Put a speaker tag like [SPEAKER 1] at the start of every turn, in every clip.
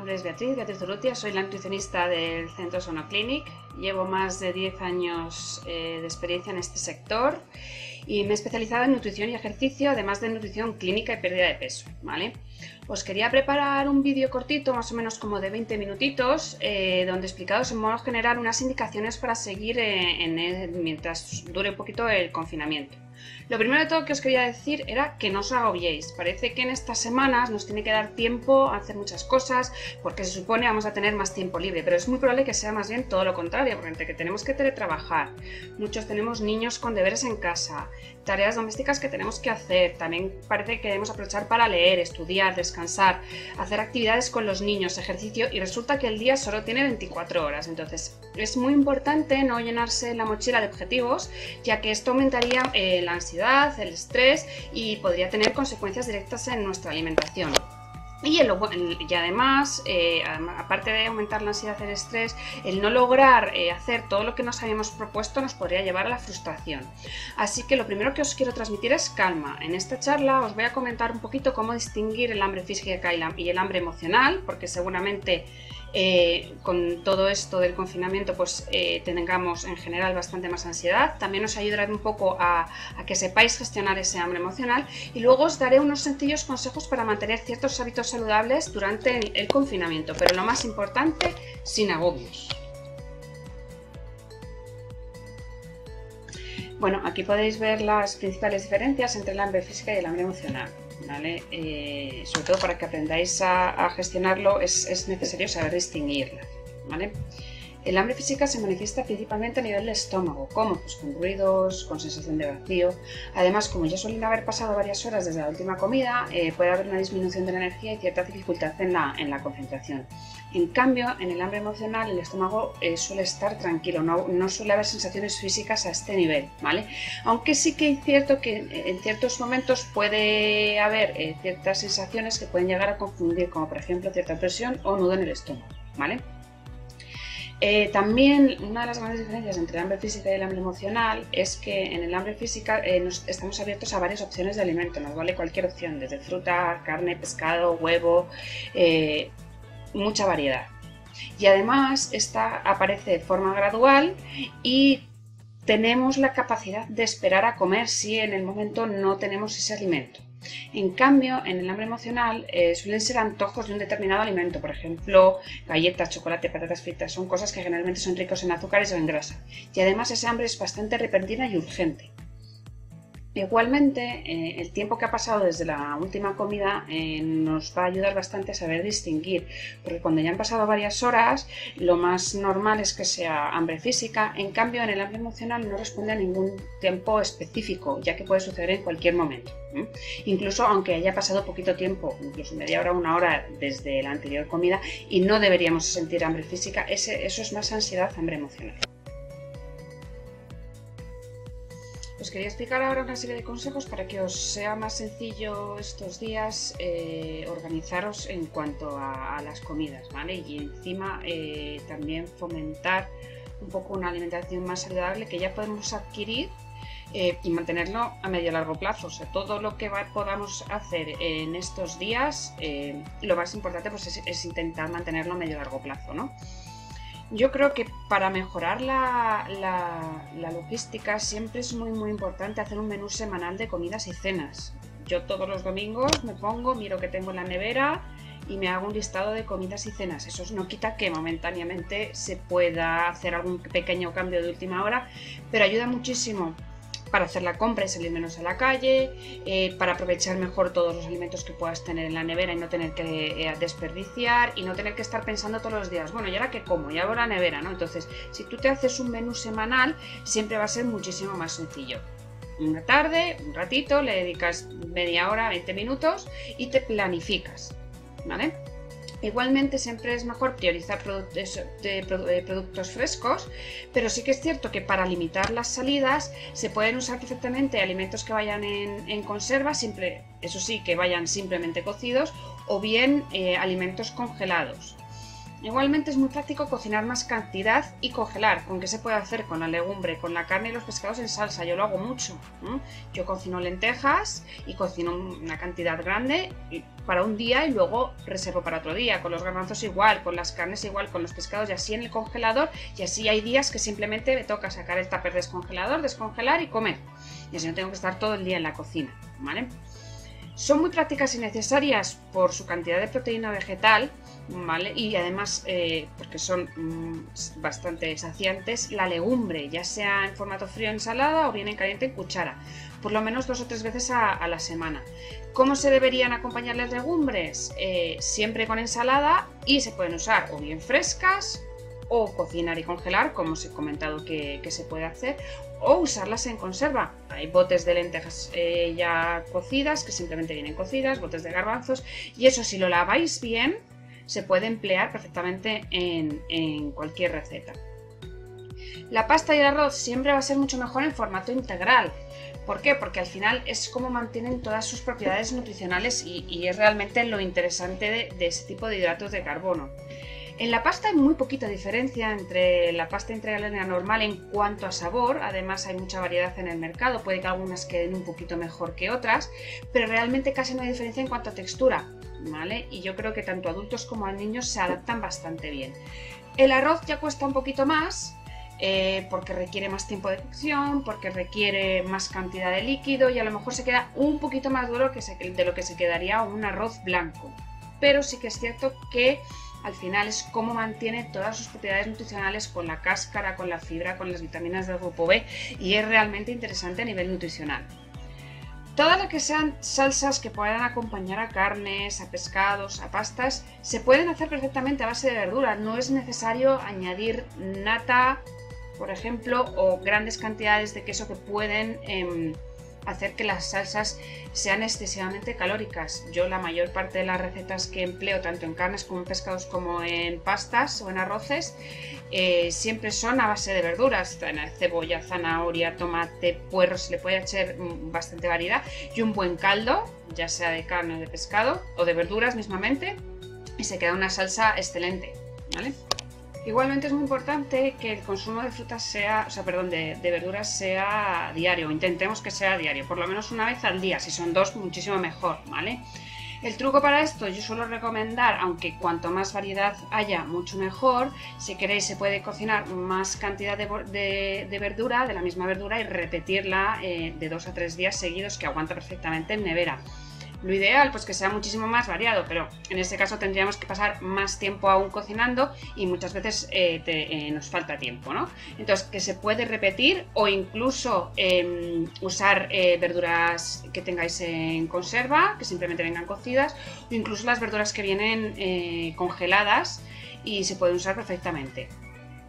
[SPEAKER 1] nombre es Beatriz Urrutia, soy la nutricionista del Centro Sonoclinic. Llevo más de 10 años de experiencia en este sector y me he especializado en nutrición y ejercicio, además de nutrición clínica y pérdida de peso, ¿vale? Os quería preparar un vídeo cortito, más o menos como de 20 minutitos, donde explicados en modo general unas indicaciones para seguir mientras dure un poquito el confinamiento. Lo primero de todo que os quería decir era que no os agobiéis. Parece que en estas semanas nos tiene que dar tiempo a hacer muchas cosas porque se supone vamos a tener más tiempo libre, pero es muy probable que sea más bien todo lo contrario, porque entre que tenemos que teletrabajar, muchos tenemos niños con deberes en casa, tareas domésticas que tenemos que hacer, también parece que debemos aprovechar para leer, estudiar, descansar, hacer actividades con los niños, ejercicio, y resulta que el día solo tiene 24 horas. Entonces es muy importante no llenarse la mochila de objetivos, ya que esto aumentaría la ansiedad, el estrés y podría tener consecuencias directas en nuestra alimentación. Y además, aparte de aumentar la ansiedad y el estrés, el no lograr hacer todo lo que nos habíamos propuesto nos podría llevar a la frustración. Así que lo primero que os quiero transmitir es calma. En esta charla os voy a comentar un poquito cómo distinguir el hambre física y el hambre emocional, porque seguramente con todo esto del confinamiento pues tengamos en general bastante más ansiedad. También os ayudará un poco a que sepáis gestionar ese hambre emocional, y luego os daré unos sencillos consejos para mantener ciertos hábitos saludables durante el confinamiento, pero lo más importante, sin agobios. Bueno, aquí podéis ver las principales diferencias entre el hambre física y el hambre emocional, ¿vale? Sobre todo para que aprendáis a gestionarlo es necesario saber distinguirlas, ¿vale? El hambre física se manifiesta principalmente a nivel del estómago, como pues con ruidos, con sensación de vacío. Además, como ya suelen haber pasado varias horas desde la última comida, puede haber una disminución de la energía y cierta dificultad en la concentración. En cambio, en el hambre emocional el estómago suele estar tranquilo, no suele haber sensaciones físicas a este nivel, ¿vale? Aunque sí que es cierto que en ciertos momentos puede haber ciertas sensaciones que pueden llegar a confundir, como por ejemplo cierta presión o nudo en el estómago, ¿vale? También una de las grandes diferencias entre el hambre física y el hambre emocional es que en el hambre física estamos abiertos a varias opciones de alimento, nos vale cualquier opción, desde fruta, carne, pescado, huevo, mucha variedad. Y además esta aparece de forma gradual y tenemos la capacidad de esperar a comer si en el momento no tenemos ese alimento. En cambio, en el hambre emocional suelen ser antojos de un determinado alimento, por ejemplo, galletas, chocolate, patatas fritas, son cosas que generalmente son ricos en azúcares o en grasa. Y además ese hambre es bastante repentina y urgente. Igualmente, el tiempo que ha pasado desde la última comida nos va a ayudar bastante a saber distinguir, porque cuando ya han pasado varias horas, lo más normal es que sea hambre física. En cambio, en el hambre emocional no responde a ningún tiempo específico, ya que puede suceder en cualquier momento. Incluso aunque haya pasado poquito tiempo, incluso media hora o una hora desde la anterior comida, y no deberíamos sentir hambre física, eso es más ansiedad, hambre emocional. Os quería explicar ahora una serie de consejos para que os sea más sencillo estos días organizaros en cuanto a las comidas, ¿vale? Y encima también fomentar un poco una alimentación más saludable que ya podemos adquirir y mantenerlo a medio y largo plazo. O sea, todo lo que podamos hacer en estos días, lo más importante pues, es intentar mantenerlo a medio y largo plazo, ¿no? Yo creo que para mejorar la logística siempre es muy importante hacer un menú semanal de comidas y cenas. Yo todos los domingos me pongo, miro qué tengo en la nevera y me hago un listado de comidas y cenas. Eso no quita que momentáneamente se pueda hacer algún pequeño cambio de última hora, pero ayuda muchísimo para hacer la compra y salir menos a la calle, para aprovechar mejor todos los alimentos que puedas tener en la nevera y no tener que desperdiciar y no tener que estar pensando todos los días, bueno, ¿y ahora qué como? Ya abro la nevera, ¿no? Entonces, si tú te haces un menú semanal, siempre va a ser muchísimo más sencillo. Una tarde, un ratito, le dedicas media hora, 20 minutos y te planificas, ¿vale? Igualmente siempre es mejor priorizar productos frescos, pero sí que es cierto que para limitar las salidas se pueden usar perfectamente alimentos que vayan en conserva, eso sí, que vayan simplemente cocidos, o bien alimentos congelados. Igualmente es muy práctico cocinar más cantidad y congelar. ¿Con qué se puede hacer? Con la legumbre, con la carne y los pescados en salsa. Yo lo hago mucho. Yo cocino lentejas y cocino una cantidad grande para un día y luego reservo para otro día. Con los garbanzos igual, con las carnes igual, con los pescados y así en el congelador. Y así hay días que simplemente me toca sacar el tupper descongelador, descongelar y comer. Y así no tengo que estar todo el día en la cocina, ¿vale? Son muy prácticas y necesarias por su cantidad de proteína vegetal, ¿vale? Y además porque son bastante saciantes. La legumbre, ya sea en formato frío ensalada o bien en caliente en cuchara, por lo menos 2 o 3 veces a la semana. ¿Cómo se deberían acompañar las legumbres? Siempre con ensalada, y se pueden usar o bien frescas o cocinar y congelar, como os he comentado que se puede hacer, o usarlas en conserva. Hay botes de lentejas ya cocidas, que simplemente vienen cocidas, botes de garbanzos, y eso, si lo laváis bien, se puede emplear perfectamente en cualquier receta. La pasta y el arroz siempre va a ser mucho mejor en formato integral. ¿Por qué? Porque al final es como mantienen todas sus propiedades nutricionales y es realmente lo interesante de ese tipo de hidratos de carbono. En la pasta hay muy poquita diferencia entre la pasta integral y la normal en cuanto a sabor. Además hay mucha variedad en el mercado, puede que algunas queden un poquito mejor que otras, pero realmente casi no hay diferencia en cuanto a textura, ¿vale? Y yo creo que tanto adultos como a niños se adaptan bastante bien. El arroz ya cuesta un poquito más, porque requiere más tiempo de cocción, porque requiere más cantidad de líquido y a lo mejor se queda un poquito más duro de lo que se quedaría un arroz blanco. Pero sí que es cierto que al final es cómo mantiene todas sus propiedades nutricionales con la cáscara, con la fibra, con las vitaminas del grupo B, y es realmente interesante a nivel nutricional. Todas las que sean salsas que puedan acompañar a carnes, a pescados, a pastas, se pueden hacer perfectamente a base de verduras. No es necesario añadir nata, por ejemplo, o grandes cantidades de queso que pueden hacer que las salsas sean excesivamente calóricas. Yo la mayor parte de las recetas que empleo, tanto en carnes como en pescados como en pastas o en arroces, siempre son a base de verduras: cebolla, zanahoria, tomate, puerro, se le puede echar bastante variedad, y un buen caldo, ya sea de carne o de pescado o de verduras mismamente, y se queda una salsa excelente, ¿vale? Igualmente es muy importante que el consumo de frutas de verduras sea diario. Intentemos que sea diario, por lo menos una vez al día. Si son 2, muchísimo mejor, ¿vale? El truco para esto, yo suelo recomendar, aunque cuanto más variedad haya, mucho mejor. Si queréis, se puede cocinar más cantidad de verdura, de la misma verdura, y repetirla de 2 a 3 días seguidos, que aguanta perfectamente en nevera. Lo ideal, pues que sea muchísimo más variado, pero en este caso tendríamos que pasar más tiempo aún cocinando y muchas veces nos falta tiempo, ¿no? Entonces, que se puede repetir, o incluso usar verduras que tengáis en conserva, que simplemente vengan cocidas, o incluso las verduras que vienen congeladas, y se pueden usar perfectamente.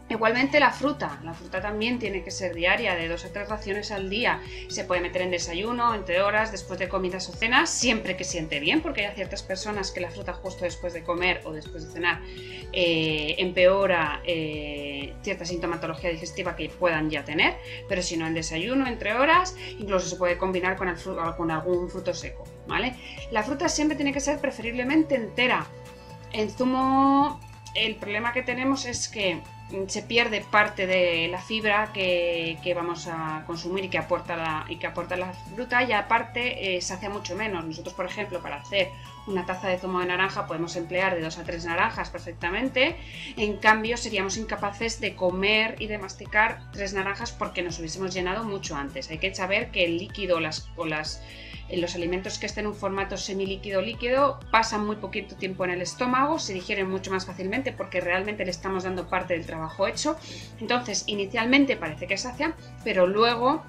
[SPEAKER 1] Igualmente la fruta también tiene que ser diaria, de 2 a 3 raciones al día. Se puede meter en desayuno, entre horas, después de comidas o cenas, siempre que siente bien, porque hay ciertas personas que la fruta justo después de comer o después de cenar empeora cierta sintomatología digestiva que puedan ya tener, pero si no, en desayuno, entre horas, incluso se puede combinar con algún fruto seco, ¿vale? La fruta siempre tiene que ser preferiblemente entera. En zumo, el problema que tenemos es que se pierde parte de la fibra que vamos a consumir y que aporta la fruta, y aparte sacia mucho menos. Nosotros, por ejemplo, para hacer una taza de zumo de naranja podemos emplear de 2 a 3 naranjas perfectamente. En cambio, seríamos incapaces de comer y de masticar 3 naranjas porque nos hubiésemos llenado mucho antes. Hay que saber que el líquido los alimentos que estén en un formato semilíquido o líquido pasan muy poquito tiempo en el estómago, se digieren mucho más fácilmente porque realmente le estamos dando parte del trabajo hecho. Entonces, inicialmente parece que sacian, pero luego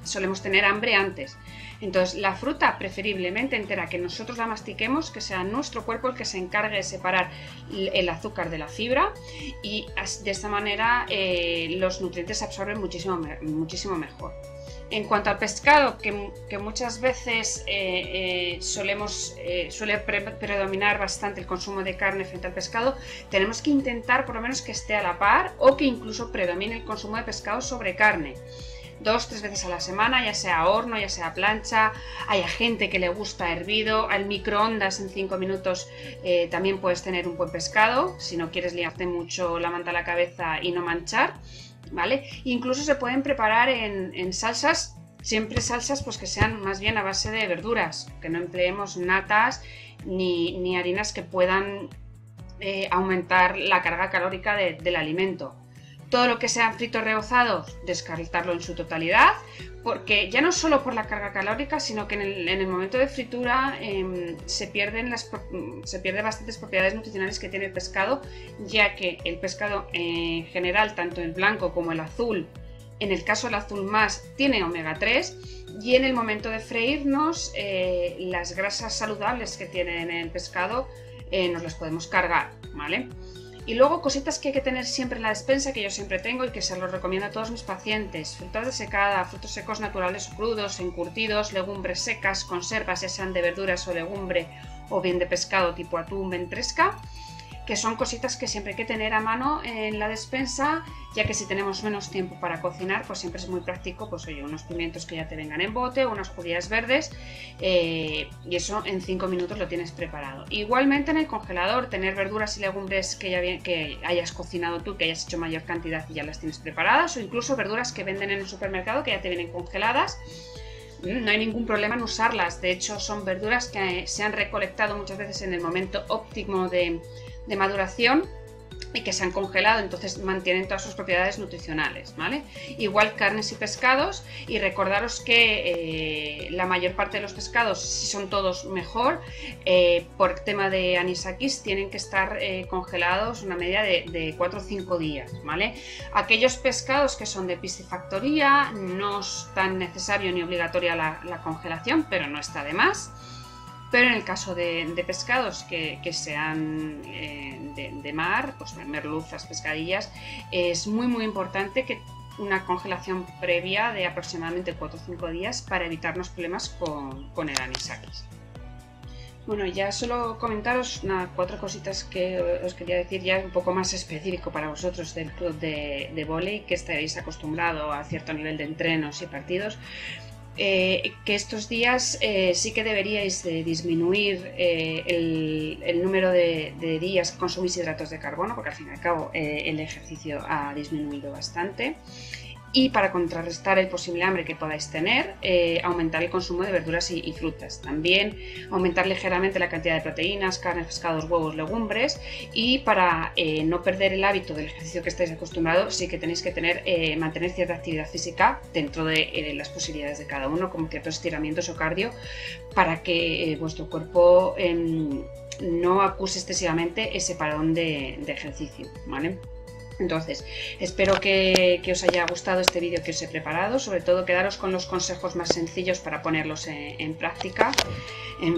[SPEAKER 1] solemos tener hambre antes. Entonces, la fruta preferiblemente entera, que nosotros la mastiquemos, que sea nuestro cuerpo el que se encargue de separar el azúcar de la fibra, y de esta manera los nutrientes se absorben muchísimo mejor. En cuanto al pescado, que muchas veces suele predominar bastante el consumo de carne frente al pescado, tenemos que intentar por lo menos que esté a la par, o que incluso predomine el consumo de pescado sobre carne. 2-3 veces a la semana, ya sea a horno, ya sea a plancha. Hay gente que le gusta hervido, al microondas en 5 minutos también puedes tener un buen pescado, si no quieres liarte mucho la manta a la cabeza y no manchar, ¿vale? Incluso se pueden preparar en salsas, siempre salsas pues que sean más bien a base de verduras, que no empleemos natas ni harinas que puedan aumentar la carga calórica del alimento. Todo lo que sean fritos rebozados, descartarlo en su totalidad, porque ya no solo por la carga calórica, sino que en el momento de fritura se pierden bastantes propiedades nutricionales que tiene el pescado, ya que el pescado en general, tanto el blanco como el azul, en el caso del azul más, tiene omega 3, y en el momento de freírnos, las grasas saludables que tiene en el pescado nos las podemos cargar, ¿vale? Y luego cositas que hay que tener siempre en la despensa, que yo siempre tengo y que se los recomiendo a todos mis pacientes: frutas de secada, frutos secos naturales o crudos, encurtidos, legumbres secas, conservas, ya sean de verduras o legumbre o bien de pescado tipo atún, ventresca, que son cositas que siempre hay que tener a mano en la despensa, ya que si tenemos menos tiempo para cocinar, pues siempre es muy práctico, pues oye, unos pimientos que ya te vengan en bote, unas judías verdes, y eso en 5 minutos lo tienes preparado. Igualmente en el congelador, tener verduras y legumbres que hayas cocinado tú, que hayas hecho mayor cantidad y ya las tienes preparadas, o incluso verduras que venden en el supermercado que ya te vienen congeladas. No hay ningún problema en usarlas. De hecho, son verduras que se han recolectado muchas veces en el momento óptimo de maduración y que se han congelado, entonces mantienen todas sus propiedades nutricionales, ¿vale? Igual carnes y pescados, y recordaros que la mayor parte de los pescados, si son todos mejor, por tema de anisakis, tienen que estar congelados una media de 4 o 5 días, ¿vale? Aquellos pescados que son de piscifactoría, no es tan necesario ni obligatoria la congelación, pero no está de más. Pero en el caso de pescados que sean de mar, pues merluzas, pescadillas, es muy importante que una congelación previa de aproximadamente 4 o 5 días para evitarnos problemas con el anisakis. Bueno, ya solo comentaros 4 cositas que os quería decir, ya un poco más específico para vosotros del club de vóley, que estaréis acostumbrado a cierto nivel de entrenos y partidos. Que estos días sí que deberíais disminuir el número de días que consumís hidratos de carbono, porque al fin y al cabo el ejercicio ha disminuido bastante. Y para contrarrestar el posible hambre que podáis tener, aumentar el consumo de verduras y frutas. También aumentar ligeramente la cantidad de proteínas, carnes, pescados, huevos, legumbres. Y para no perder el hábito del ejercicio que estáis acostumbrados, sí que tenéis que mantener cierta actividad física dentro de las posibilidades de cada uno, como ciertos estiramientos o cardio, para que vuestro cuerpo no acuse excesivamente ese parón de ejercicio, ¿vale? Entonces, espero que os haya gustado este vídeo que os he preparado. Sobre todo, quedaros con los consejos más sencillos para ponerlos en práctica.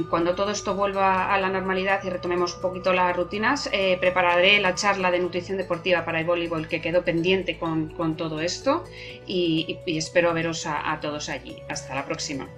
[SPEAKER 1] Cuando todo esto vuelva a la normalidad y retomemos un poquito las rutinas, prepararé la charla de nutrición deportiva para el voleibol que quedó pendiente con todo esto, y espero veros a todos allí. Hasta la próxima.